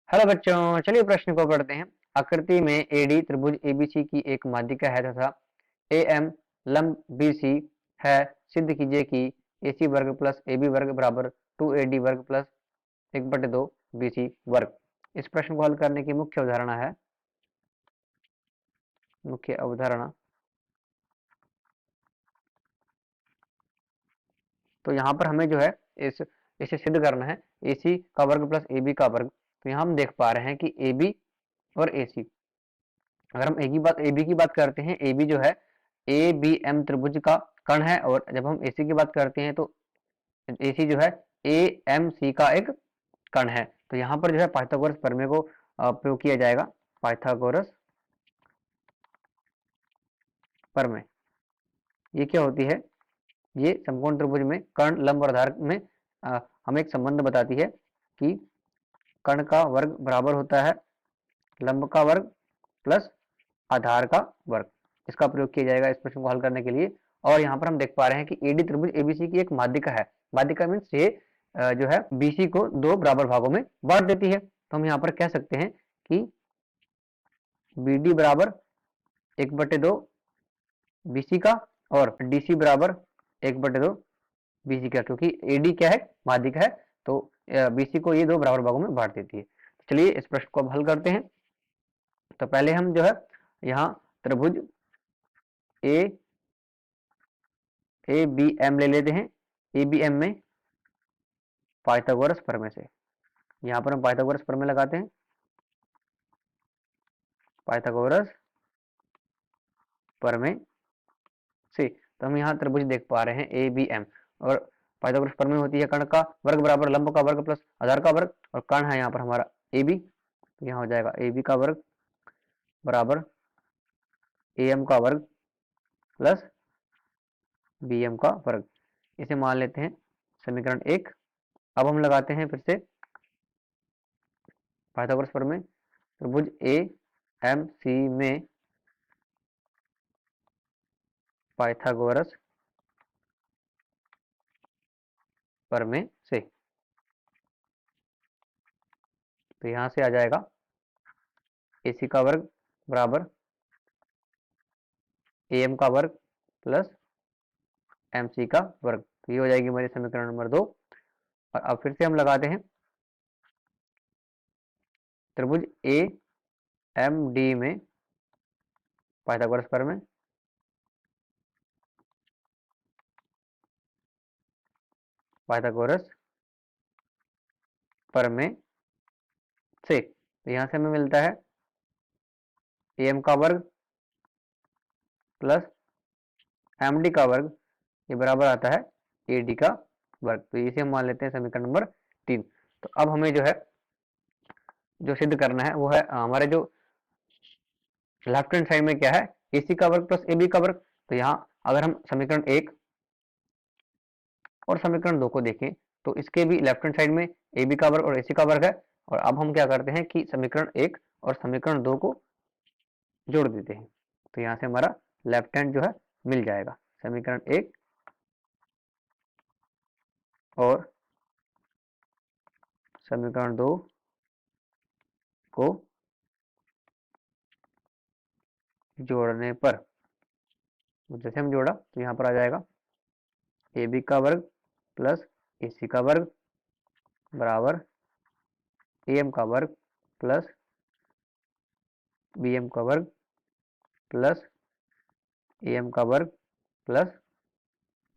Hello बच्चों, चलिए प्रश्न को पढ़ते हैं। आकृति में एडी त्रिभुज एबीसी की एक माध्यिका है तथा एएम लंब बीसी है। सिद्ध कीजिए कि एसी वर्ग प्लस एबी वर्ग बराबर 2AD वर्ग प्लस 1/2 बीसी वर्ग। इस प्रश्न को हल करने की मुख्य अवधारणा। तो यहाँ पर हमें जो है इस इसे सिद्ध करना है, एसी का वर्ग प्लस एबी का वर्ग। तो यहाँ हम देख पा रहे हैं कि एबी और एसी, अगर हम एबी की बात करते हैं, एबी जो है ए बी एम त्रिभुज का कण है, और जब हम एसी की बात करते हैं तो एसी जो है ए एम सी का एक कण है। तो यहाँ पर जो है पाइथागोरस प्रमेय को प्रयोग किया जाएगा। पाइथागोरस प्रमेय ये क्या होती है? ये समकोण त्रिभुज में कर्ण, लंब और आधार में हमें एक संबंध बताती है कि कर्ण का वर्ग बराबर होता है लंब का वर्ग प्लस आधार का वर्ग। इसका प्रयोग किया जाएगा इस प्रश्न को हल करने के लिए। और यहाँ पर हम देख पा रहे हैं कि एडी त्रिभुज एबीसी की एक माध्यिका है। माध्यिका मीन्स ये जो है बीसी को दो बराबर भागों में बांट देती है। तो हम यहाँ पर कह सकते हैं कि बीडी बराबर 1/2 बीसी का और डीसी बराबर 1/2 बीसी का, क्योंकि एडी क्या है? माध्यिका है। तो बीसी को ये दो बराबर भागों में बांट देती है। तो चलिए इस प्रश्न को अब हल करते हैं। तो पहले हम जो है यहाँ त्रिभुज ए बी एम ले लेते हैं। ए बी एम में पाइथागोरस प्रमेय से, यहाँ पर हम पाइथागोरस प्रमेय लगाते हैं। पाइथागोरस प्रमेय से तो हम यहाँ त्रिभुज देख पा रहे हैं ए बी एम, और पाइथागोरस प्रमेय होती है कर्ण का वर्ग बराबर लंब का वर्ग प्लस आधार का वर्ग, और कर्ण है यहाँ पर हमारा ए बी। तो यहाँ हो जाएगा ए बी का वर्ग बराबर ए एम का वर्ग प्लस बी एम का वर्ग। इसे मान लेते हैं समीकरण 1। अब हम लगाते हैं फिर से पाइथागोरस प्रमेय। त्रिभुज ए एम सी में पाइथागोरस प्रमेय से, तो यहाँ से आ जाएगा एसी का वर्ग बराबर ए एम का वर्ग प्लस एम सी का वर्ग। तो ये हो जाएगी हमारी समीकरण नंबर 2। और अब फिर से हम लगाते हैं त्रिभुज ए एम डी में पाइथागोरस प्रमेय। पाइथागोरस प्रमेय से तो यहाँ से हमें मिलता है ए एम का वर्ग प्लस एम डी का वर्ग, ये बराबर आता है ए डी का वर्ग। तो इसे हम मान लेते हैं समीकरण नंबर 3। तो अब हमें जो है जो सिद्ध करना है वो है हमारे जो लेफ्ट हैंड साइड में क्या है, एसी का वर्ग प्लस ए बी का वर्ग। तो यहाँ अगर हम समीकरण 1 और समीकरण 2 को देखें तो इसके भी लेफ्ट हैंड साइड में ए बी का वर्ग और एसी का वर्ग है। और अब हम क्या करते हैं कि समीकरण 1 और समीकरण 2 को जोड़ देते हैं। तो यहाँ से हमारा लेफ्ट हैंड जो है मिल जाएगा। समीकरण 1 और समीकरण 2 को जोड़ने पर, जैसे हम जोड़ा तो यहाँ पर आ जाएगा ए बी का वर्ग प्लस ए सी का वर्ग बराबर ए एम का वर्ग प्लस बी एम का वर्ग प्लस ए एम का वर्ग प्लस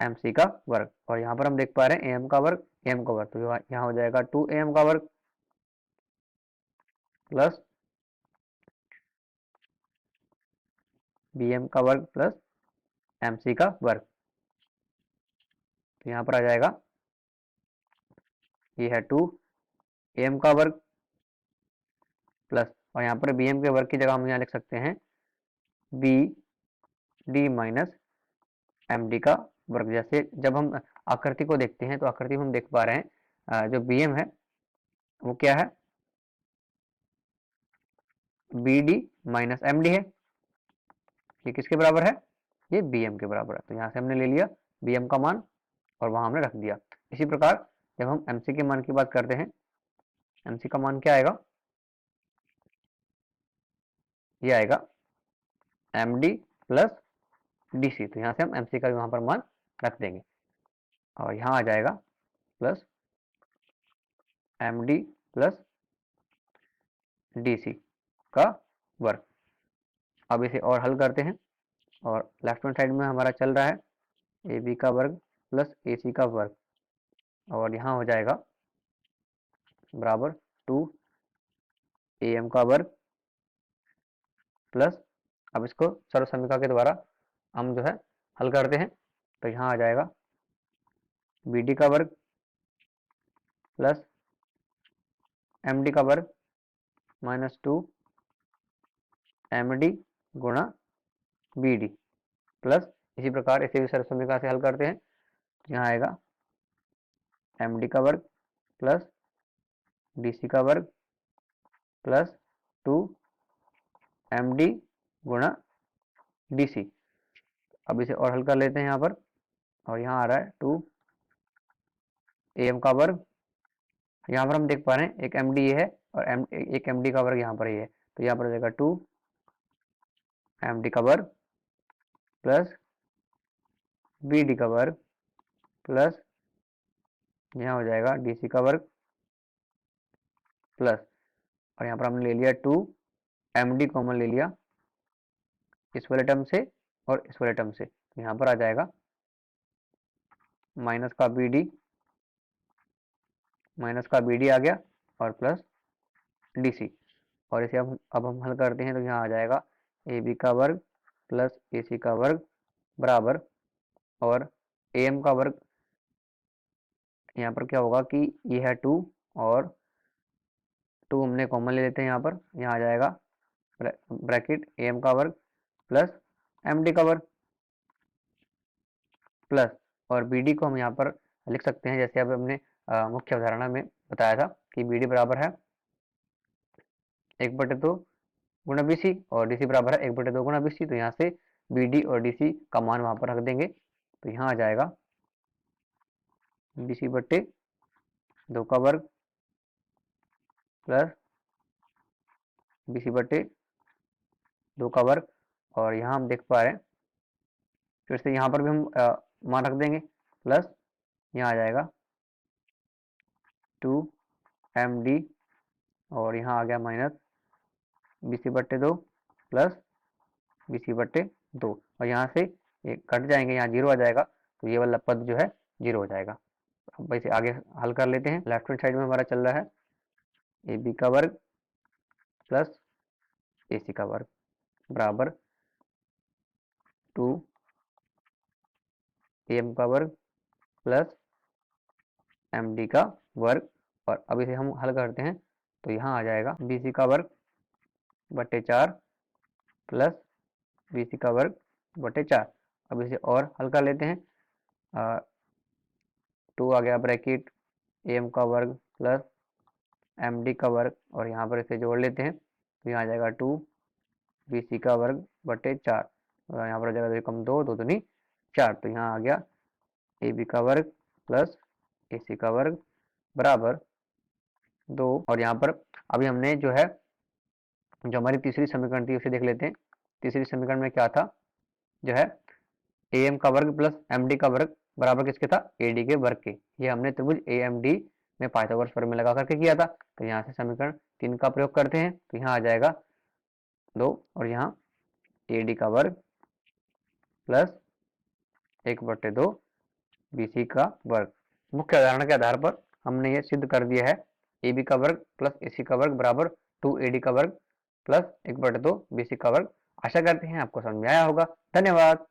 एम सी का वर्ग। और यहाँ पर हम देख पा रहे हैं ए एम का वर्ग ए एम का वर्ग, तो यहाँ हो जाएगा 2am का वर्ग प्लस बी एम का वर्ग प्लस एम सी का वर्ग। तो यहाँ पर आ जाएगा ये है 2am का वर्ग प्लस, और यहाँ पर बी एम के वर्ग की जगह हम यहाँ लिख सकते हैं B D minus M D का वर्ग। जैसे जब हम आकृति को देखते हैं तो आकृति में हम देख पा रहे हैं जो बी एम है वो क्या है, B D minus M D है। ये किसके बराबर है? ये बी एम के बराबर है। तो यहाँ से हमने ले लिया बी एम का मान और वहां हमने रख दिया। इसी प्रकार जब हम एम सी के मान की बात करते हैं, एम सी का मान क्या आएगा? ये आएगा M D plus D C. तो यहाँ से हम एम सी का यहाँ पर मान रख देंगे और यहाँ आ जाएगा plus M D plus D C का वर्ग। अब इसे और हल करते हैं और लेफ्ट हैंड साइड में हमारा चल रहा है ए बी का वर्ग प्लस ए सी का वर्ग और यहाँ हो जाएगा बराबर 2 ए एम का वर्ग प्लस, अब इसको सर्व समीकरण के द्वारा हम जो है हल करते हैं। तो यहाँ आ जाएगा बी डी का वर्ग प्लस एम डी का वर्ग माइनस 2 एम डी गुणा बी डी प्लस, इसी प्रकार इसे भी सर्व समीकरण से हल करते हैं। तो यहाँ आएगा एम डी का वर्ग प्लस डी सी का वर्ग प्लस 2 एम डी गुणा डी सी। अब इसे और हल कर लेते हैं यहाँ पर और यहाँ आ रहा है 2 ए एम का वर्ग। यहाँ पर हम देख पा रहे हैं एक एम डी ये है और एक एम डी का वर्ग यहाँ पर ये है। तो यहाँ पर हो जाएगा 2 एम डी का वर्ग प्लस बी डी का वर्ग प्लस यहाँ हो जाएगा डी सी का वर्ग प्लस, और यहाँ पर हमने ले लिया 2 एम डी कॉमन ले लिया इस वाले टर्म से और इस वाले टर्म से। तो यहाँ पर आ जाएगा माइनस का बी डी आ गया और प्लस डी सी, और इसे अब हम हल करते हैं। तो यहाँ आ जाएगा ए बी का वर्ग प्लस ए सी का वर्ग बराबर, और ए एम का वर्ग यहाँ पर क्या होगा कि ये है 2 और 2 हमने कॉमन ले लेते हैं यहाँ पर। यहाँ आ जाएगा ब्रैकेट ए एम का वर्ग प्लस एम डी का वर्ग प्लस, और बी डी को हम यहाँ पर लिख सकते हैं जैसे अब हमने मुख्य अवधारणा में बताया था कि बी डी बराबर है 1/2 गुणा बी सी और डी सी बराबर है 1/2 गुणा बी सी। तो यहाँ से बी डी और डी सी का मान वहाँ पर रख देंगे। तो यहाँ आ जाएगा बी सी बट्टे 2 का वर्ग प्लस बी सी बट्टे 2 का वर्ग, और यहाँ हम देख पा रहे हैं फिर से यहाँ पर भी हम मान रख देंगे प्लस, यहाँ आ जाएगा 2 एम डी और यहाँ आ गया माइनस बी सी बट्टे 2 प्लस बी सी बट्टे 2, और यहाँ से ये कट जाएंगे, यहाँ 0 आ जाएगा। तो ये वाला पद जो है 0 हो जाएगा। अब इसे आगे हल कर लेते हैं। लेफ्ट हैंड साइड में हमारा चल रहा है ए बी का वर्ग प्लस ए सी का वर्ग बराबर 2 ए एम का वर्ग प्लस एम डी का वर्ग, और अब इसे हम हल करते हैं। तो यहाँ आ जाएगा बी सी का वर्ग बटे 4 प्लस बी सी का वर्ग बटे 4। अब इसे और हल कर लेते हैं। 2 आ गया ब्रैकेट ए एम का वर्ग प्लस एम डी का वर्ग, और यहाँ पर इसे जोड़ लेते हैं। तो यहाँ आ जाएगा 2 बी सी का वर्ग बटे 4, और यहाँ पर आ जाएगा 2 कम 2 2 दूनी 4। तो यहाँ आ गया ए बी का वर्ग प्लस ए सी का वर्ग बराबर 2, और यहाँ पर अभी हमने जो है जो हमारी तीसरी समीकरण थी उसे देख लेते हैं। तीसरी समीकरण में क्या था, जो है ए एम का वर्ग प्लस एम डी का वर्ग बराबर किसके था, ए डी के वर्ग के। ये हमने त्रिभुज ए एम डी में पाइथागोरस प्रमेय लगा करके किया था। तो यहाँ से समीकरण 3 का प्रयोग करते हैं। तो यहाँ आ जाएगा 2 और यहाँ ए डी का वर्ग प्लस 1/2 बी सी का वर्ग। मुख्य उदाहरण के आधार पर हमने ये सिद्ध कर दिया है ए बी का वर्ग प्लस ए सी का वर्ग बराबर 2 ए डी का वर्ग प्लस 1/2 बी सी का वर्ग। आशा करते हैं आपको समझ में आया होगा। धन्यवाद।